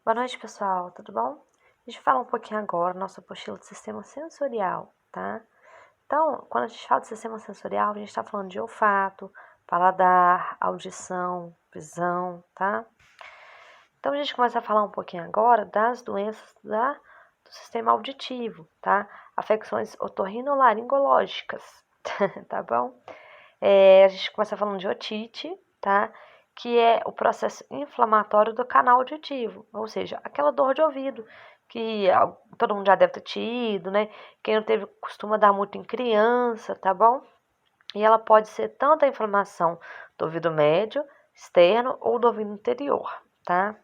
Boa noite, pessoal, tudo bom? A gente vai falar um pouquinho agora do nosso apostila do sistema sensorial, tá? Então, quando a gente fala de sistema sensorial, a gente está falando de olfato, paladar, audição, visão, tá? Então, a gente começa a falar um pouquinho agora das doenças do sistema auditivo, tá? Afecções otorrinolaringológicas, tá bom? A gente começa falando de otite, tá? Que é o processo inflamatório do canal auditivo, ou seja, aquela dor de ouvido que todo mundo já deve ter tido, né? Quem não teve costuma dar muito em criança, tá bom? E ela pode ser tanto a inflamação do ouvido médio, externo ou do ouvido interior, tá?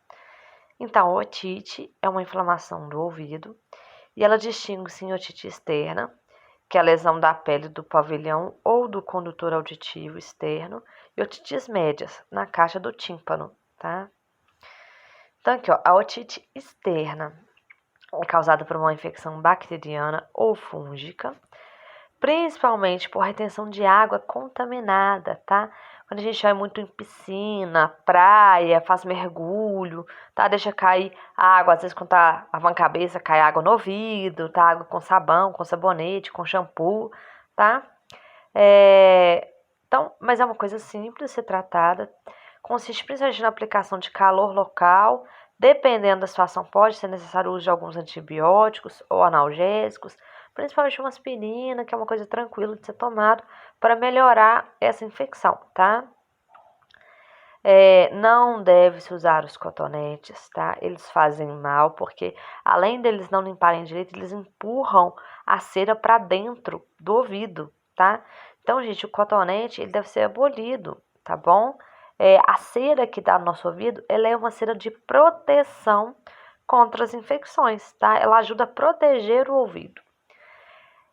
Então, a otite é uma inflamação do ouvido e ela distingue-se em otite externa, que é a lesão da pele do pavilhão ou do condutor auditivo externo, e otites médias, na caixa do tímpano, tá? Então, aqui, ó, a otite externa é causada por uma infecção bacteriana ou fúngica, principalmente por retenção de água contaminada, tá? Quando a gente vai muito em piscina, praia, faz mergulho, tá? Deixa cair água, às vezes quando tá lavando a cabeça, cai água no ouvido, tá? Água com sabão, com sabonete, com shampoo, tá? Então, mas é uma coisa simples de ser tratada. Consiste principalmente na aplicação de calor local. Dependendo da situação, pode ser necessário o uso de alguns antibióticos ou analgésicos, principalmente uma aspirina, que é uma coisa tranquila de ser tomado para melhorar essa infecção, tá? Não deve-se usar os cotonetes, tá? Eles fazem mal porque, além deles não limparem direito, eles empurram a cera para dentro do ouvido, tá? Então, gente, o cotonete ele deve ser abolido, tá bom? A cera que dá no nosso ouvido, ela é uma cera de proteção contra as infecções, tá? Ela ajuda a proteger o ouvido.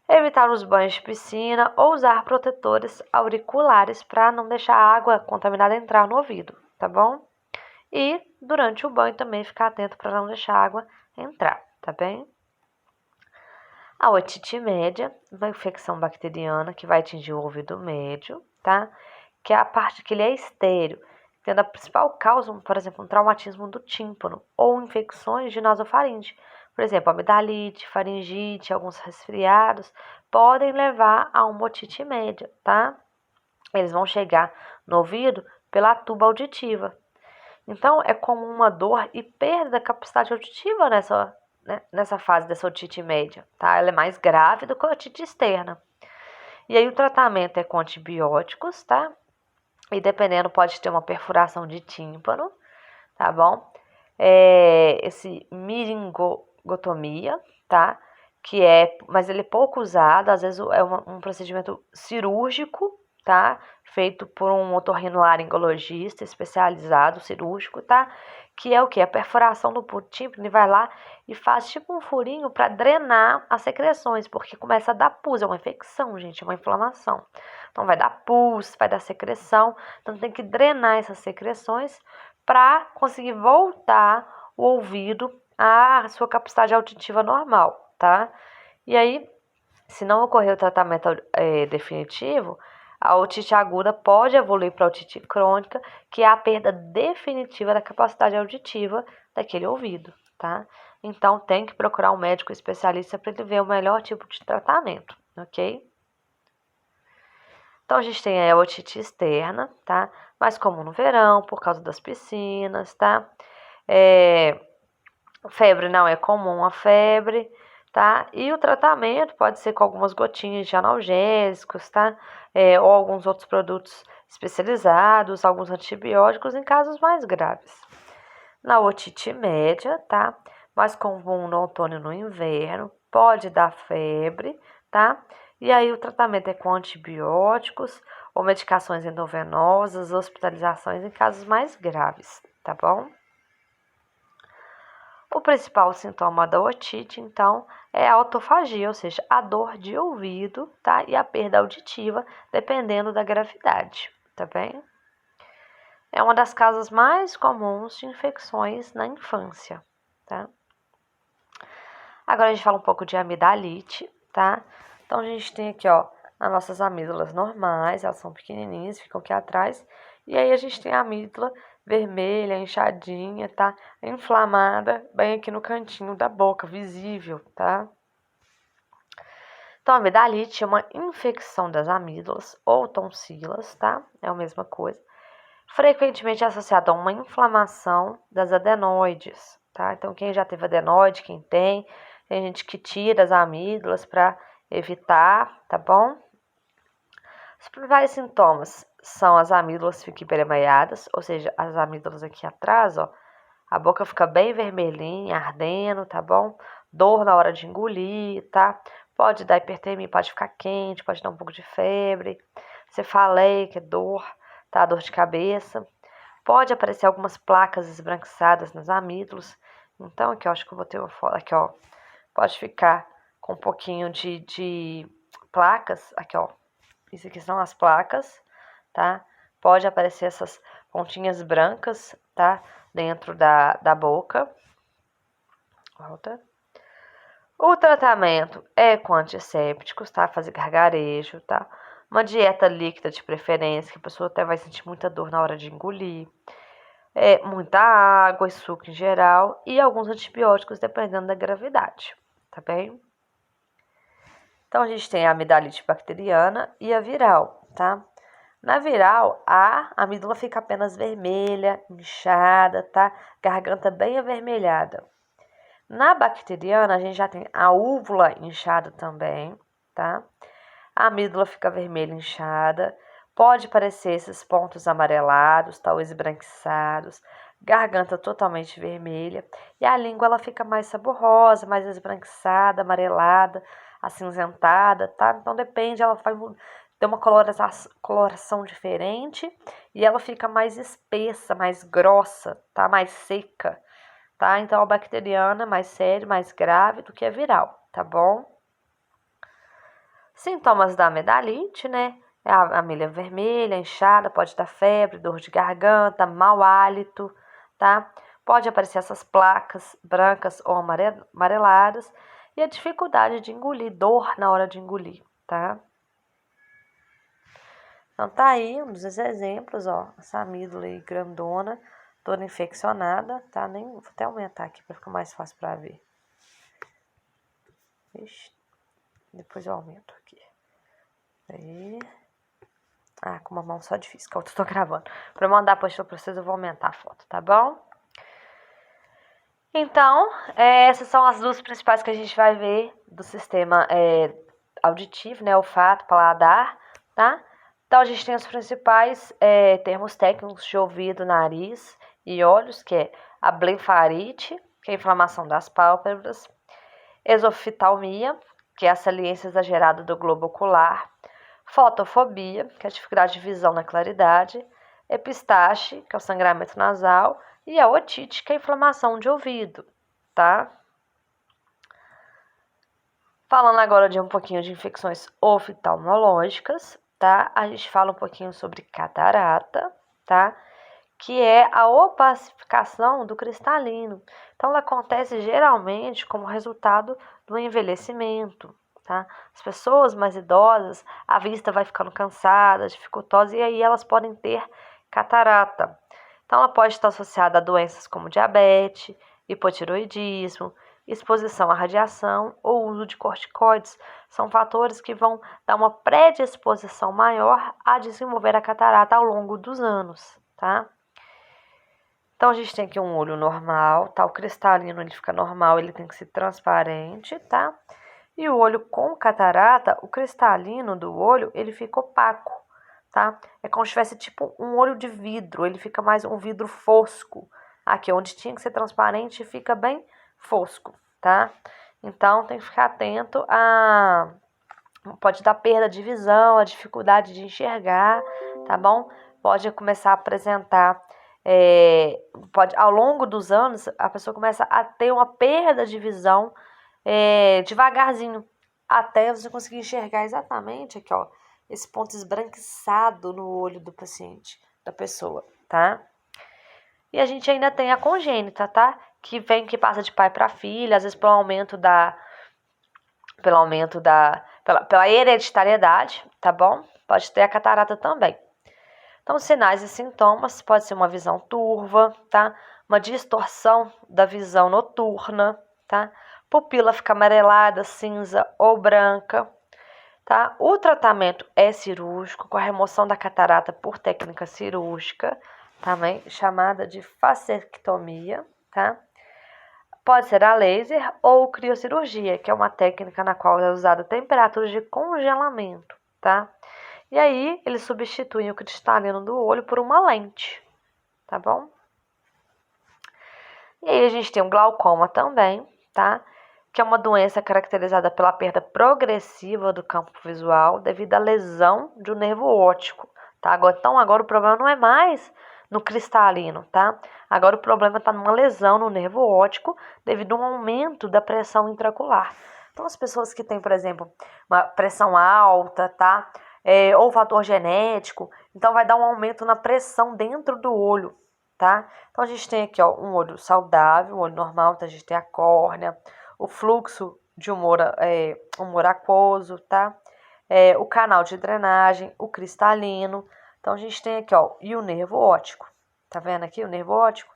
Evitar os banhos de piscina ou usar protetores auriculares para não deixar a água contaminada entrar no ouvido, tá bom? E durante o banho também ficar atento para não deixar a água entrar, tá bem? A otite média, uma infecção bacteriana que vai atingir o ouvido médio, tá? Que é a parte que ele é estéreo, tendo a principal causa, por exemplo, um traumatismo do tímpano ou infecções de nasofaringe. Por exemplo, amidalite, faringite, alguns resfriados podem levar a uma otite média, tá? Eles vão chegar no ouvido pela tuba auditiva. Então, é comum uma dor e perda da capacidade auditiva nessa fase dessa otite média, tá? Ela é mais grave do que a otite externa. E aí o tratamento é com antibióticos, tá? E dependendo pode ter uma perfuração de tímpano, tá bom? Esse miringotomia, tá? Mas ele é pouco usado, às vezes é um procedimento cirúrgico, tá? Feito por um otorrinolaringologista especializado, cirúrgico, tá? Que é o que? A perfuração do tímpano, ele vai lá e faz tipo um furinho para drenar as secreções, porque começa a dar pus, é uma infecção, gente, é uma inflamação. Então vai dar pus, vai dar secreção, então tem que drenar essas secreções para conseguir voltar o ouvido à sua capacidade auditiva normal, tá? E aí, se não ocorrer o tratamento definitivo, a otite aguda pode evoluir para a otite crônica, que é a perda definitiva da capacidade auditiva daquele ouvido, tá? Então, tem que procurar um médico especialista para ele ver o melhor tipo de tratamento, ok? Então, a gente tem a otite externa, tá? Mais comum no verão, por causa das piscinas, tá? Febre não é comum a febre, tá? E o tratamento pode ser com algumas gotinhas de analgésicos, tá? Ou alguns outros produtos especializados, alguns antibióticos em casos mais graves. Na otite média, tá? Mais comum no outono e no inverno, pode dar febre, tá? E aí o tratamento é com antibióticos ou medicações endovenosas, hospitalizações em casos mais graves, tá bom? O principal sintoma da otite, então, é a otofagia, ou seja, a dor de ouvido, tá? E a perda auditiva, dependendo da gravidade, tá bem? É uma das causas mais comuns de infecções na infância, tá? Agora a gente fala um pouco de amidalite, tá? Então a gente tem aqui, ó, as nossas amígdalas normais, elas são pequenininhas, ficam aqui atrás. E aí a gente tem a amígdala vermelha, inchadinha, tá? Inflamada, bem aqui no cantinho da boca, visível, tá? Então, a amidalite é uma infecção das amígdalas ou tonsilas, tá? É a mesma coisa. Frequentemente é associada a uma inflamação das adenoides, tá? Então, quem já teve adenoide, quem tem gente que tira as amígdalas para evitar, tá bom? Os principais sintomas são as amígdalas ficam hiperemaiadas, ou seja, as amígdalas aqui atrás, ó, a boca fica bem vermelhinha, ardendo, tá bom? Dor na hora de engolir, tá? Pode dar hipertermia, pode ficar quente, pode dar um pouco de febre. Cefaleia, dor, tá? Dor de cabeça. Pode aparecer algumas placas esbranquiçadas nas amígdalas. Então, aqui, ó, acho que eu vou ter uma foto. Aqui, ó. Pode ficar com um pouquinho de placas. Aqui, ó. Isso aqui são as placas, tá? Pode aparecer essas pontinhas brancas, tá? Dentro da boca. Volta. O tratamento é com antissépticos, tá? Fazer gargarejo, tá? Uma dieta líquida de preferência, que a pessoa até vai sentir muita dor na hora de engolir. Muita água e suco em geral. E alguns antibióticos, dependendo da gravidade, tá bem? Então, a gente tem a amidalite bacteriana e a viral, tá? Na viral, a amígdala fica apenas vermelha, inchada, tá? Garganta bem avermelhada. Na bacteriana, a gente já tem a úvula inchada também, tá? A amígdala fica vermelha inchada. Pode parecer esses pontos amarelados, tal, esbranquiçados. Garganta totalmente vermelha. E a língua, ela fica mais saborosa, mais esbranquiçada, amarelada, acinzentada, tá? Então, depende, ela vai ter uma coloração diferente. E ela fica mais espessa, mais grossa, tá? Mais seca. Tá? Então, a bacteriana é mais sério, mais grave do que a viral, tá bom? Sintomas da amidalite, né? É a amígdala vermelha, inchada, pode dar febre, dor de garganta, mau hálito, tá? Pode aparecer essas placas brancas ou amareladas e a dificuldade de engolir, dor na hora de engolir, tá? Então, tá aí um dos exemplos, ó, essa amígdala aí grandona, toda infeccionada, tá? Vou até aumentar aqui para ficar mais fácil para ver. Ixi, depois eu aumento aqui. Aí. Com uma mão só difícil, que eu tô gravando. Para mandar a apostila para vocês, eu vou aumentar a foto, tá bom? Então, essas são as duas principais que a gente vai ver do sistema auditivo, né? Olfato, paladar, tá? Então, a gente tem os principais termos técnicos de ouvido, nariz e olhos, que é a blefarite, que é a inflamação das pálpebras, exoftalmia, que é a saliência exagerada do globo ocular, fotofobia, que é a dificuldade de visão na claridade, epistaxe, que é o sangramento nasal, e a otite, que é a inflamação de ouvido, tá? Falando agora de um pouquinho de infecções oftalmológicas, tá? A gente fala um pouquinho sobre catarata, tá? Que é a opacificação do cristalino. Então, ela acontece geralmente como resultado do envelhecimento, tá? As pessoas mais idosas, a vista vai ficando cansada, dificultosa, e aí elas podem ter catarata. Então, ela pode estar associada a doenças como diabetes, hipotiroidismo, exposição à radiação ou uso de corticoides. São fatores que vão dar uma predisposição maior a desenvolver a catarata ao longo dos anos, tá? Então, a gente tem aqui um olho normal, tá? O cristalino, ele fica normal, ele tem que ser transparente, tá? E o olho com catarata, o cristalino do olho, ele fica opaco, tá? É como se tivesse tipo um olho de vidro, ele fica mais um vidro fosco. Aqui, onde tinha que ser transparente, fica bem fosco, tá? Então, tem que ficar atento a... Pode dar perda de visão, a dificuldade de enxergar, tá bom? Pode começar a apresentar... ao longo dos anos, a pessoa começa a ter uma perda de visão devagarzinho, até você conseguir enxergar exatamente aqui, ó, esse ponto esbranquiçado no olho do paciente, da pessoa, tá? E a gente ainda tem a congênita, tá? Que passa de pai para filha, às vezes pela hereditariedade, tá bom? Pode ter a catarata também. Então, sinais e sintomas pode ser uma visão turva, tá? Uma distorção da visão noturna, tá? Pupila fica amarelada, cinza ou branca, tá? O tratamento é cirúrgico, com a remoção da catarata por técnica cirúrgica, também chamada de facectomia, tá? Pode ser a laser ou criocirurgia, que é uma técnica na qual é usada temperatura de congelamento, tá? E aí, eles substituem o cristalino do olho por uma lente, tá bom? E aí, a gente tem o glaucoma também, tá? Que é uma doença caracterizada pela perda progressiva do campo visual devido à lesão de um nervo óptico, tá? Então, agora o problema não é mais no cristalino, tá? Agora o problema está numa lesão no nervo óptico devido a um aumento da pressão intraocular. Então, as pessoas que têm, por exemplo, uma pressão alta, tá? Ou fator genético, então vai dar um aumento na pressão dentro do olho, tá? Então a gente tem aqui, ó, um olho saudável, um olho normal, então a gente tem a córnea, o fluxo de humor aquoso, tá? O canal de drenagem, o cristalino. Então a gente tem aqui, ó, e o nervo óptico. Tá vendo aqui o nervo óptico?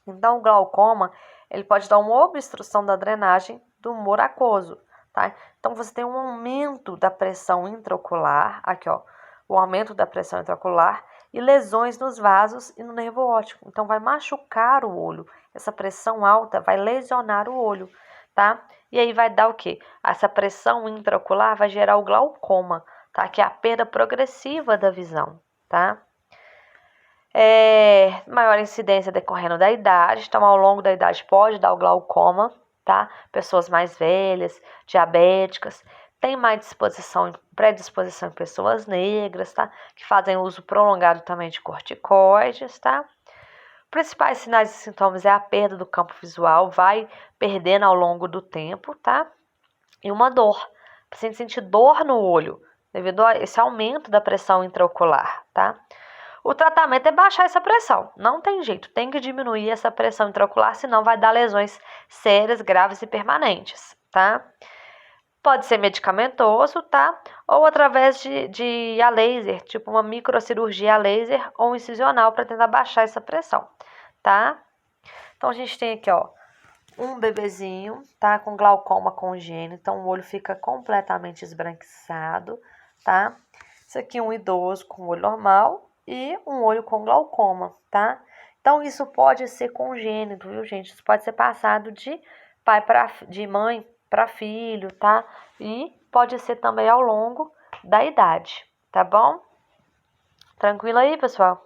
Então o glaucoma, ele pode dar uma obstrução da drenagem do humor aquoso, tá? Então você tem um aumento da pressão intraocular, aqui ó, o aumento da pressão intraocular e lesões nos vasos e no nervo óptico. Então vai machucar o olho. Essa pressão alta vai lesionar o olho, tá? E aí vai dar o quê? Essa pressão intraocular vai gerar o glaucoma, tá? Que é a perda progressiva da visão, tá? Maior incidência decorrendo da idade, então ao longo da idade pode dar o glaucoma, tá? Pessoas mais velhas, diabéticas, tem mais predisposição em pessoas negras, tá? Que fazem uso prolongado também de corticoides, tá? Principais sinais e sintomas é a perda do campo visual, vai perdendo ao longo do tempo, tá? E uma dor. O paciente sente dor no olho devido a esse aumento da pressão intraocular, tá? O tratamento é baixar essa pressão. Não tem jeito, tem que diminuir essa pressão intraocular, senão vai dar lesões sérias, graves e permanentes, tá? Pode ser medicamentoso, tá? Ou através de a laser, tipo uma microcirurgia a laser ou incisional para tentar baixar essa pressão, tá? Então a gente tem aqui, ó, um bebezinho, tá? Com glaucoma congênito, então o olho fica completamente esbranquiçado, tá? Isso aqui é um idoso com olho normal e um olho com glaucoma, tá? Então isso pode ser congênito, viu, gente? Isso pode ser passado de mãe para filho, tá? E pode ser também ao longo da idade, tá bom? Tranquilo aí, pessoal?